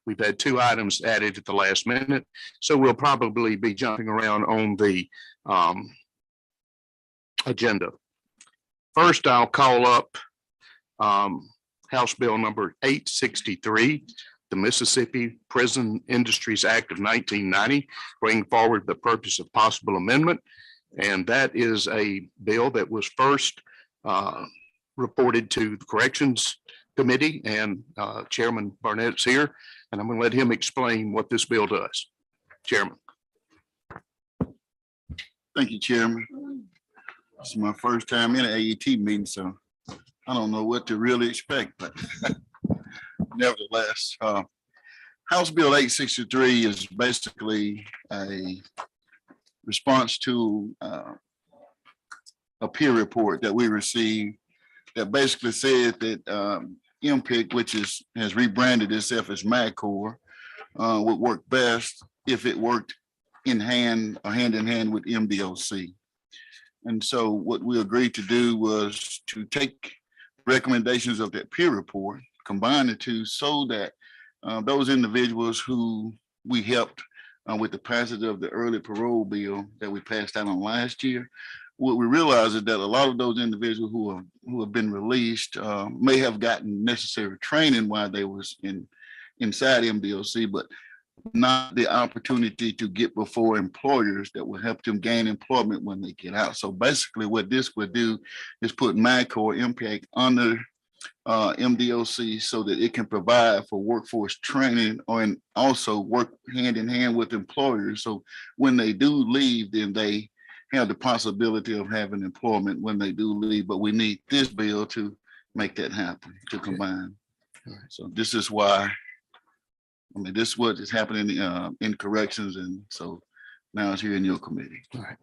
We've had two items added at the last minute, so we'll probably be jumping around on the agenda. First, I'll call up House Bill number 863, the Mississippi Prison Industries Act of 1990, bring forward the purpose of possible amendment. And that is a bill that was first reported to the Corrections Committee, and Chairman Barnett's here, and I'm going to let him explain what this bill does. Chairman. Thank you, Chairman. This is my first time in an AET meeting, so I don't know what to really expect, but nevertheless, House Bill 863 is basically a response to a peer report that we received that basically said that MPIC, which has rebranded itself as MAGCOR, would work best if it worked hand in hand with MDOC. And so what we agreed to do was to take recommendations of that peer report, combine the two so that those individuals who we helped with the passage of the early parole bill that we passed out on last year, what we realize is that a lot of those individuals who have been released may have gotten necessary training while they was inside MDOC, but not the opportunity to get before employers that will help them gain employment when they get out. So basically what this would do is put MAGCOR MPIC under MDOC so that it can provide for workforce training and also work hand in hand with employers. So when they do leave, then they have the possibility of having employment when they do leave, but we need this bill to make that happen, to combine. So this is why, I mean, this is what is happening in corrections, and so now it's here in your committee. All right.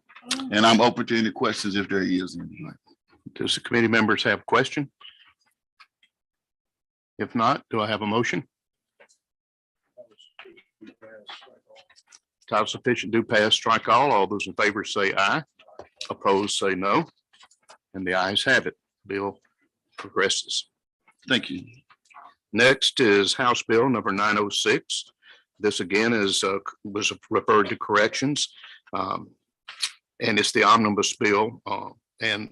And I'm open to any questions if there is any. Does the committee members have a question? If not, do I have a motion? Title sufficient, do pass, strike all. All those in favor say aye. Opposed say no. And the ayes have it. Bill progresses. Thank you. Next is House Bill number 906. This again was referred to corrections. And it's the omnibus bill. And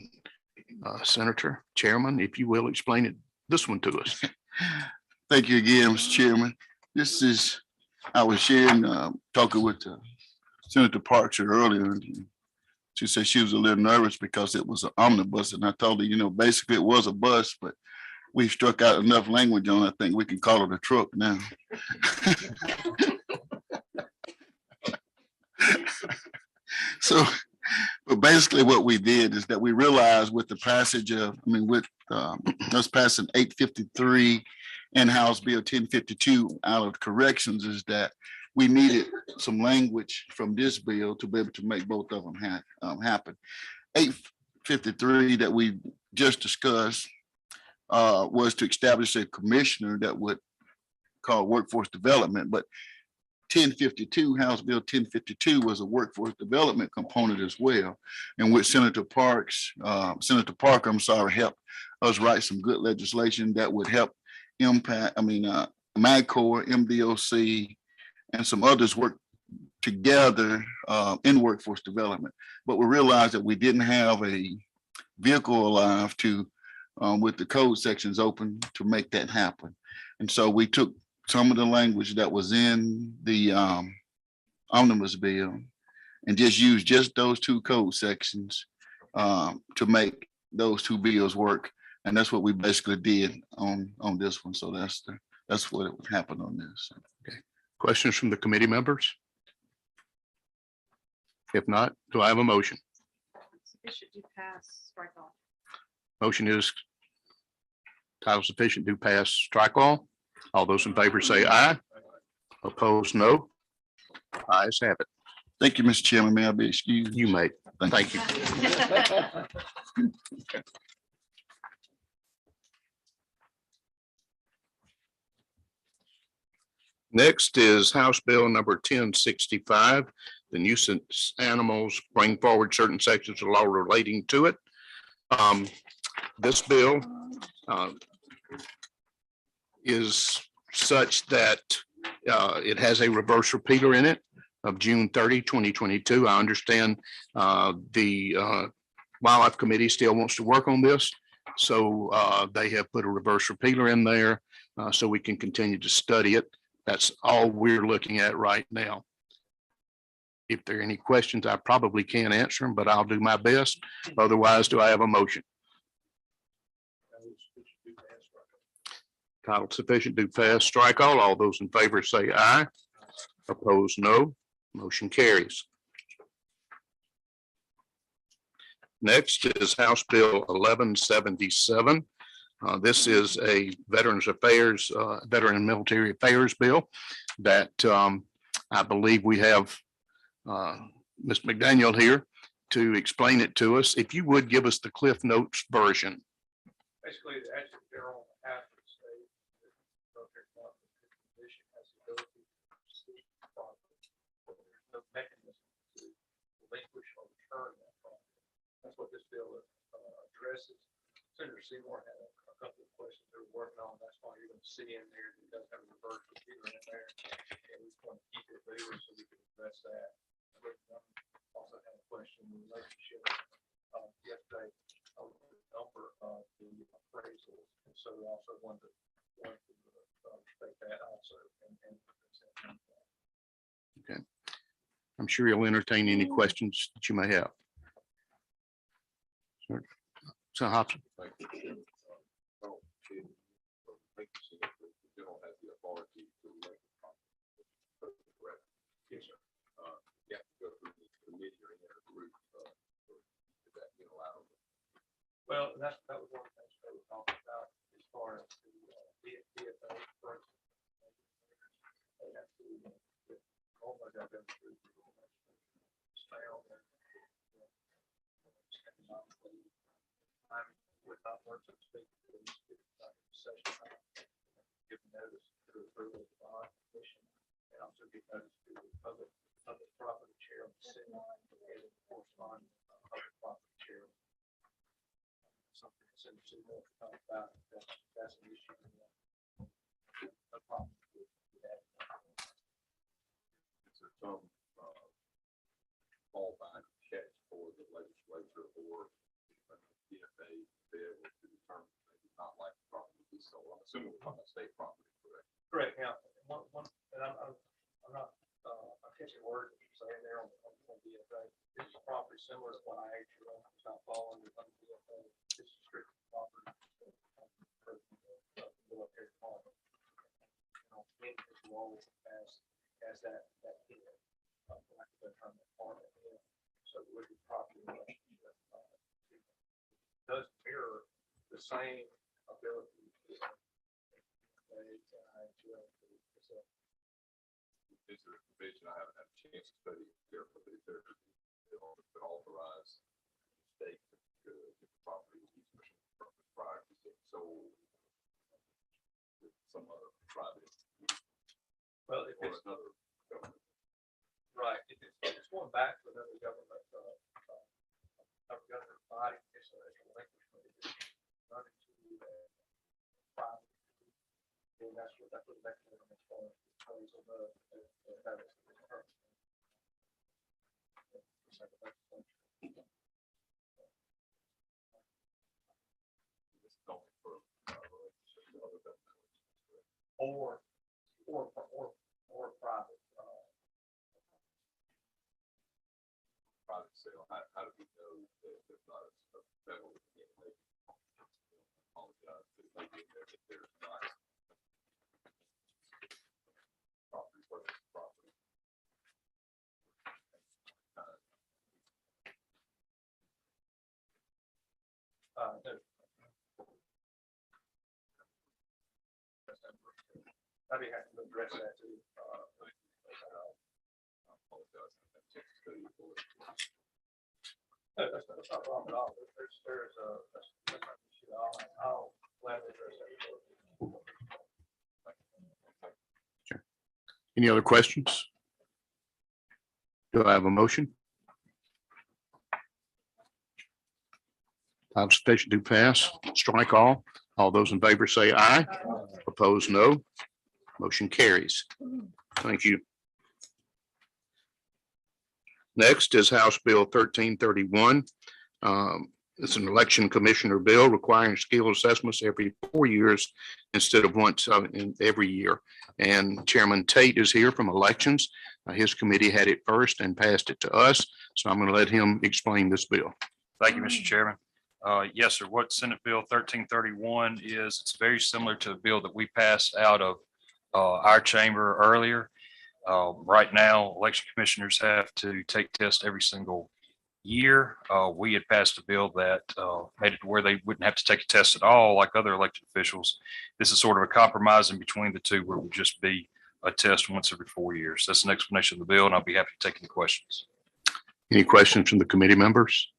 Senator Chairman, if you will explain this one to us. Thank you again, Mr. Chairman. This is, I was sharing, talking with Senator Parks earlier. And she said she was a little nervous because it was an omnibus. And I told her, you know, basically it was a bus, but we struck out enough language on it. I think we can call it a truck now. So, but basically what we did is that we realized with the passage of, I mean, with us passing 853 and House Bill 1052 out of corrections, is that we needed some language from this bill to be able to make both of them happen. 853 that we just discussed was to establish a commissioner that would call workforce development, but 1052, House Bill 1052 was a workforce development component as well. And with Senator Parker, helped us write some good legislation that would help impact, MAGCOR, MDOC, and some others work together in workforce development. But we realized that we didn't have a vehicle alive to, with the code sections open, to make that happen. And so we took some of the language that was in the omnibus bill and just used just those two code sections to make those two bills work. And that's what we basically did on this one. So that's what happened on this. Okay. Questions from the committee members? If not, do I have a motion? Sufficient to pass, strike all. Motion is title sufficient, do pass, strike all. All those in favor say aye. Opposed, no. Ayes have it. Thank you, Mr. Chairman. May I be excused? You may. Thank you. Next is House Bill number 1065. The nuisance animals, bring forward certain sections of law relating to it. This bill is such that It has a reverse repeater in it of June 30, 2022. I understand the Wildlife Committee still wants to work on this. So they have put a reverse repeater in there so we can continue to study it. That's all we're looking at right now. If there are any questions, I probably can't answer them, but I'll do my best. Otherwise, do I have a motion? Title sufficient, do pass, strike all. All those in favor say aye. Opposed, no. Motion carries. Next is House Bill 1177. This is a Veterans Affairs, Veteran and Military Affairs bill that I believe we have Ms. McDaniel here to explain it to us. If you would give us the Cliff Notes version. Basically, the adjutant general has to say that the military commission has the ability to seek property, but there's no mechanism to relinquish or return that property. That's what this bill addresses. Senator Seymour had a couple of questions they were working on. That's why you're going to see in there, it does have a reverse repeater in there. And we just want to keep it there so we can address that. Also had a question in relationship yesterday. Number of the appraisals, and so we also want to respect that also. Okay. I'm sure you'll entertain any questions that you may have. Sir. So Hobson. Yes, sir. You have to go through the committee or any other group. Well, that was one of the things they were talking about as far as the DFA, for instance. They have to, almost have been through. Without work, so to speak, session time, give notice to approval of the bond commission, and also give notice to the public property chair of the city, and correspond public property chair. Something that's in the city to talk about, that's an issue. No problem with that. It's a fallback check for the legislature or DFA to be able to determine they do not like the property to be sold. I'm assuming we're talking about state property, correct? Correct. Now, and I'm not catching words that you're saying there on DFA. This is property similar to what I actually own. It's not falling under DFA. This is strict property. Military department. In his role as that head, like the department. So with the property relationship, does mirror the same ability. Is there a provision? I haven't had a chance to study it carefully. Is there been authorized state to get the property prior to being sold with some other private? Well, if it's another government. Right. If it's going back to another government body, it's a relinquishment. Not into private. And that's what the mechanism is for. Or private. Private sale. How do we know that there's not a federal? Apologize. Maybe there's not. Property versus property. No. I'd be happy to address that too. That's not a problem at all. There's a issue. I'll gladly address that. Any other questions? Do I have a motion? Title sufficient, do pass, strike all. All those in favor say aye. Opposed, no. Motion carries. Thank you. Next is House Bill 1331. It's an election commissioner bill requiring skill assessments every 4 years instead of once in every year. And Chairman Tate is here from elections. His committee had it first and passed it to us. So I'm going to let him explain this bill. Thank you, Mr. Chairman. Yes, sir. What Senate Bill 1331 is, it's very similar to the bill that we passed out of our chamber earlier. Right now, election commissioners have to take tests every single year. We had passed a bill that made it to where they wouldn't have to take a test at all like other elected officials. This is sort of a compromise in between the two where it would just be a test once every 4 years. That's an explanation of the bill, and I'll be happy to take any questions. Any questions from the committee members?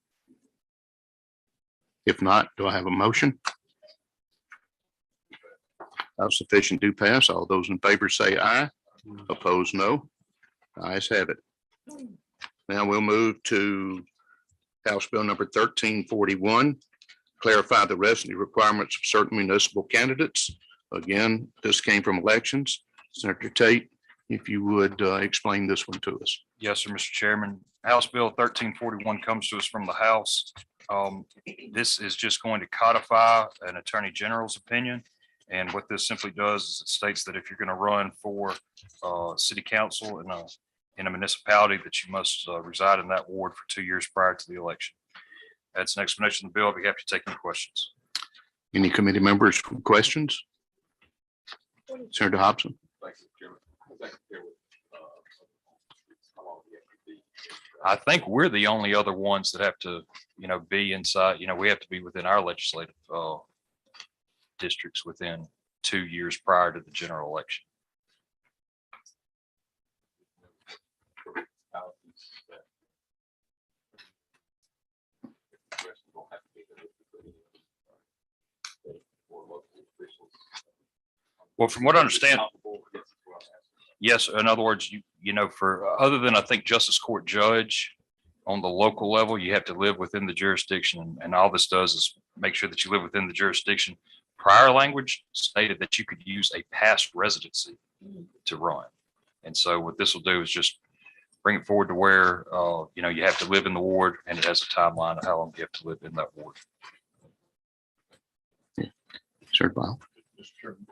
If not, do I have a motion? Sufficient do pass. All those in favor say aye. Opposed, no. Ayes have it. Now we'll move to House Bill number 1341. Clarify the residency requirements of certain municipal candidates. Again, this came from elections. Senator Tate, if you would explain this one to us. Yes, sir, Mr. Chairman. House Bill 1341 comes to us from the House. This is just going to codify an Attorney General's opinion. And what this simply does is it states that if you're going to run for city council in a municipality, that you must reside in that ward for 2 years prior to the election. That's an explanation of the bill. I'll be happy to take any questions. Any committee members with questions? Senator Hobson? I think we're the only other ones that have to, be inside, we have to be within our legislative districts within 2 years prior to the general election. Well, from what I understand, yes, in other words, for other than I think justice court judge on the local level, you have to live within the jurisdiction. And all this does is make sure that you live within the jurisdiction. Prior language stated that you could use a past residency to run. And so what this will do is just bring it forward to where, you have to live in the ward, and it has a timeline of how long you have to live in that ward. Sir, Bob? Mr. Chairman,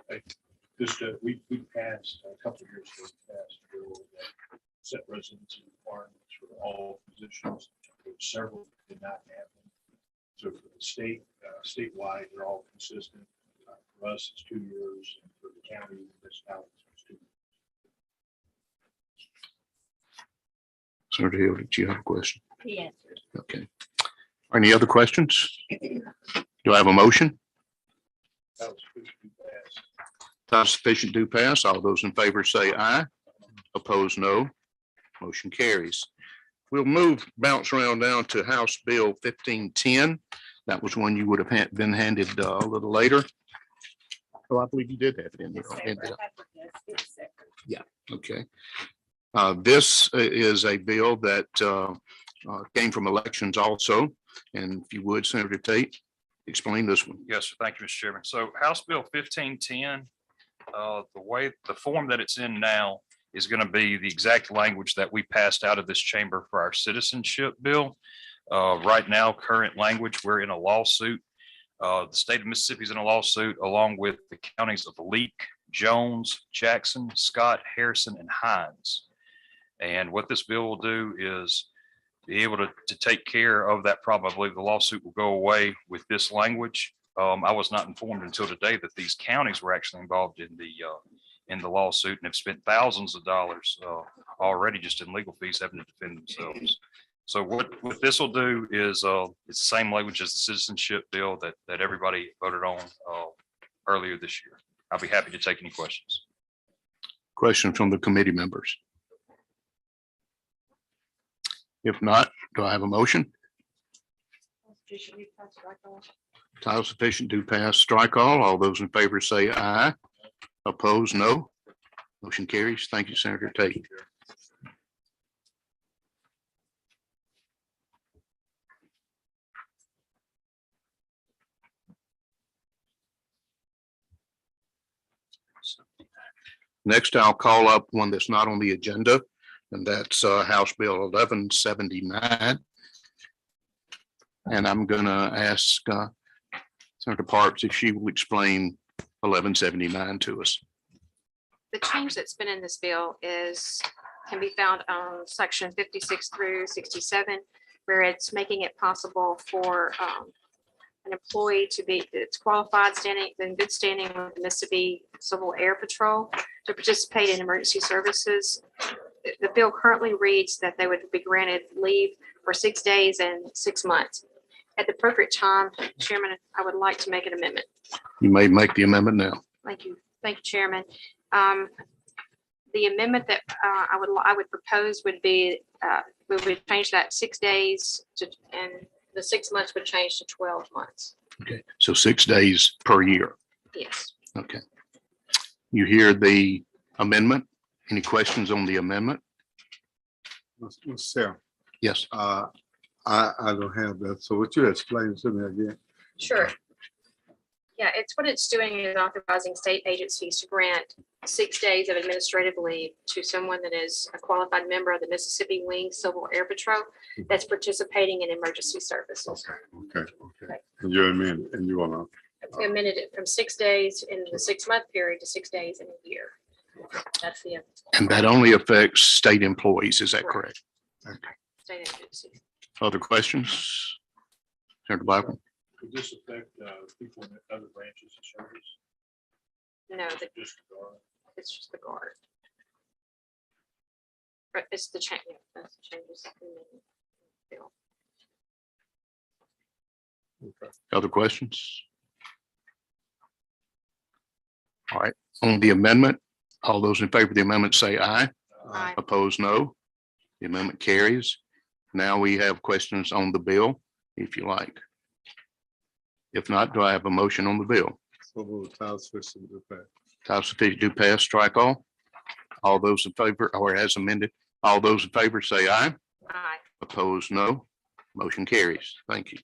we passed a couple of years ago, we passed a bill that set residency requirements for all positions. There were several that did not have them. So for the statewide, they're all consistent. For us, it's 2 years, and for the county, municipalities, it's 2 years. Senator Hill, did you have a question? He answered. Okay. Any other questions? Do I have a motion? That was supposed to be passed. Without sufficient do pass. All those in favor say aye. Opposed, no. Motion carries. We'll bounce around down to House Bill 1510. That was one you would have been handed a little later. Oh, I believe you did have it in there. Yeah, okay. This is a bill that came from elections also. And if you would, Senator Tate, explain this one. Yes, sir. Thank you, Mr. Chairman. So House Bill 1510, the form that it's in now is going to be the exact language that we passed out of this chamber for our citizenship bill. Right now, current language, we're in a lawsuit. The state of Mississippi is in a lawsuit along with the counties of Leake, Jones, Jackson, Scott, Harrison, and Hines. And what this bill will do is be able to take care of that problem. I believe the lawsuit will go away with this language. I was not informed until today that these counties were actually involved in the lawsuit and have spent thousands of dollars already just in legal fees having to defend themselves. So what this will do is it's the same language as the citizenship bill that everybody voted on earlier this year. I'll be happy to take any questions. Questions from the committee members? If not, do I have a motion? Title sufficient do pass, strike all. All those in favor say aye. Opposed, no. Motion carries. Thank you, Senator Tate. Next, I'll call up one that's not on the agenda, and that's House Bill 1179. And I'm gonna ask Senator Parks if she will explain 1179 to us. The change that's been in this bill can be found on section 56 through 67, where it's making it possible for an employee that's qualified, in good standing with the Mississippi Civil Air Patrol to participate in emergency services. The bill currently reads that they would be granted leave for 6 days and 6 months. At the appropriate time, Chairman, I would like to make an amendment. You may make the amendment now. Thank you. Thank you, Chairman. The amendment that I would propose would be, we would change that 6 days and the 6 months would change to 12 months. Okay, so 6 days per year. Yes. Okay. You hear the amendment? Any questions on the amendment? Mr. Sarah, Yes. I don't have that. So would you explain to me again? Sure. Yeah, what it's doing is authorizing state agencies to grant 6 days of administrative leave to someone that is a qualified member of the Mississippi Wings Civil Air Patrol that's participating in emergency services. Okay. And you're amended and you wanna, We amended it from 6 days in the 6-month period to 6 days in a year. That's the And that only affects state employees, is that correct? state agency. Other questions? Senator Blackburn? Could this affect people in other branches of service? No, Just the Guard? it's just the guard. But it's the change, that's the changes. in the bill. Other questions? All right, on the amendment, all those in favor of the amendment say aye. Aye. Opposed, no. The amendment carries. Now we have questions on the bill, if you like. If not, do I have a motion on the bill? so move title switch to the fact. Title sufficient do pass, strike all. All those in favor, or as amended, all those in favor say aye. Aye. Opposed, no. Motion carries. Thank you.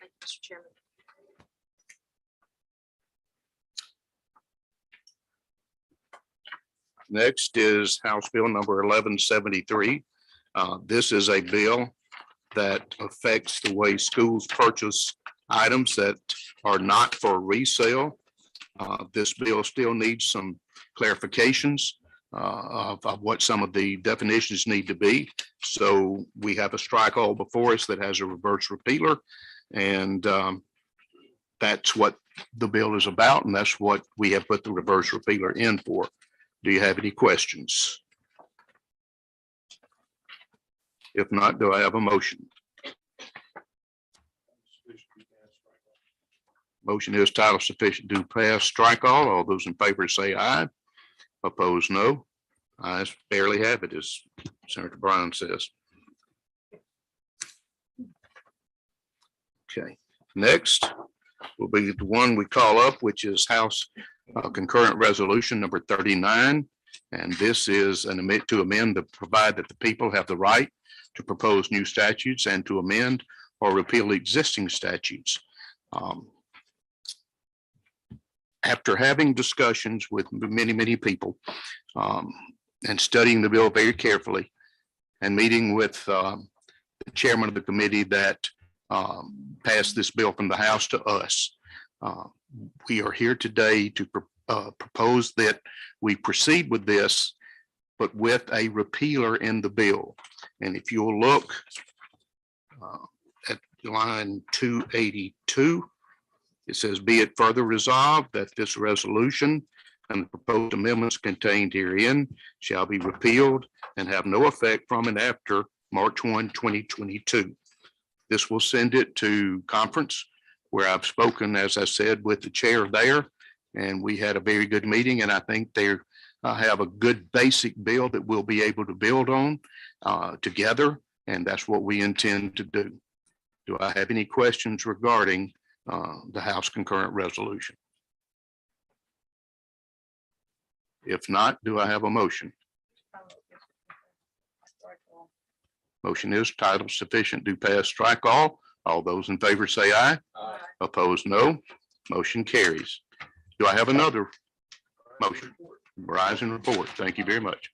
Thank you, Mr. Chairman. Next is House Bill number 1173. This is a bill that affects the way schools purchase items that are not for resale. This bill still needs some clarifications of what some of the definitions need to be. So we have a strike all before us that has a reverse repealer. And that's what the bill is about. And that's what we have put the reverse repealer in for. Do you have any questions? If not, do I have a motion? Motion is title sufficient to pass, strike all. All those in favor say aye. Opposed, no. Ayes barely have it, as Senator Bryan says. Okay, next will be the one we call up, which is House Concurrent Resolution number 39. And this is an amendment to amend to provide that the people have the right to propose new statutes and to amend or repeal existing statutes. After having discussions with many people and studying the bill very carefully and meeting with the chairman of the committee that passed this bill from the House to us, we are here today to propose that we proceed with this, but with a repealer in the bill. And if you'll look at line 282, it says, be it further resolved that this resolution and the proposed amendments contained herein shall be repealed and have no effect from and after March 1, 2022. This will send it to conference where I've spoken, as I said, with the chair there. And we had a very good meeting, and I think they have a good basic bill that we'll be able to build on together. And that's what we intend to do. Do I have any questions regarding the House concurrent resolution? If not, do I have a motion? Motion is title sufficient to pass, strike all. All those in favor say aye. Aye. Opposed, no. Motion carries. Do I have another motion? Verizon report. Thank you very much.